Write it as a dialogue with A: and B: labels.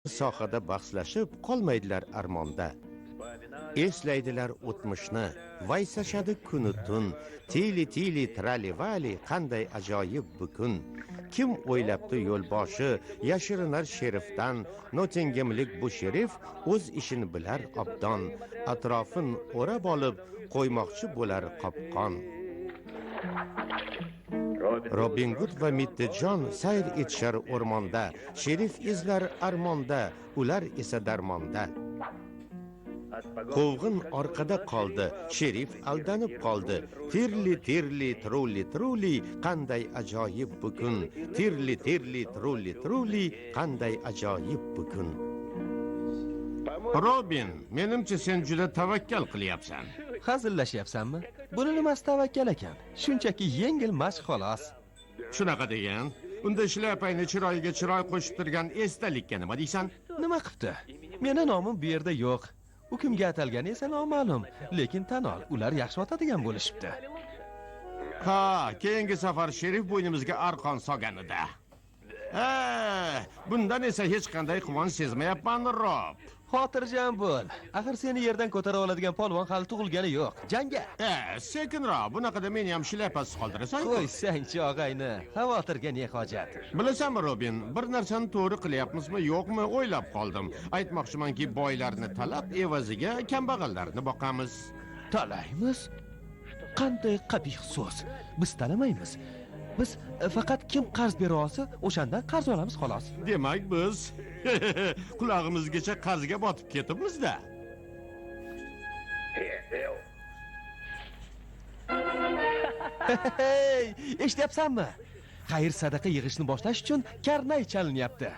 A: sohada bahslashib qolmaydilar armonda. Eslaydilar o'tmishni, vaysashadi kuni tun. Tili tralivali qanday ajoyib bu kun. Kim o'ylabdi yo'lboshi yashirinar sherifdan. Notingemlik bu sherif o'z ishini bilar obdon. Atrofin o'rab olib qo'ymoqchi bo'lar qopqon. Robin Hood va Middejon sayr etishar o'rmonda. Sherif izlar armonda, ular esa darmonda. Quvg'in orqada qoldi, sherif aldanib qoldi. Tirli truli qanday ajoyib bu kun. Tirli truli qanday ajoyib bu kun. Robin, menimcha sen juda tavakkal qilyapsan.
B: Hazillashyapsanmi? Buni nimasi tavakkal ekan? Shunchaki yengil mashq xolos.
A: Shunaqa degan. Unda shlyapangni chiroyiga chiroy qo'shib turgan esdalikka nima deysan?
B: Nima qilibdi? Meni nomim bu yerda yo'q. U kimga atalgani esa noma'lum, lekin tan ol, ular yaxshi otadigan bo'lishibdi.
A: Ha, keyingi safar sherif bo'ynimizga arqon solganida. Bundan esa hech qanday quvonch sezmayapman, Rob.
B: Xotirjam bo'l. Axir seni yerdan ko'tara oladigan polvon hali tug'ilgani yo'q. Jangga.
A: Sekinroq, bunaqada meni ham shlyapasiz qoldirasan.
B: Qo'ysang-chi, og'ayni. Xavotirga ne hojat?
A: Bilasanmi, Robin, bir narsani to'g'ri qilyapmizmi, yo'qmi, o'ylab qoldim. Aytmoqchimanki, boylarni talab evaziga kambag'allarni boqamiz.
B: Talaymiz? Qanday qabih so'z. Biz talamaymiz. Biz faqat kim qarz bera olsa, o'shandan qarz olamiz xolos.
A: Demak, biz qulog'imizgacha qarzga botib ketibmiz-da.
B: Hey, eshityapsanmi? Xayr sadaqa yig'ishni boshlash uchun karnay chalinyapti.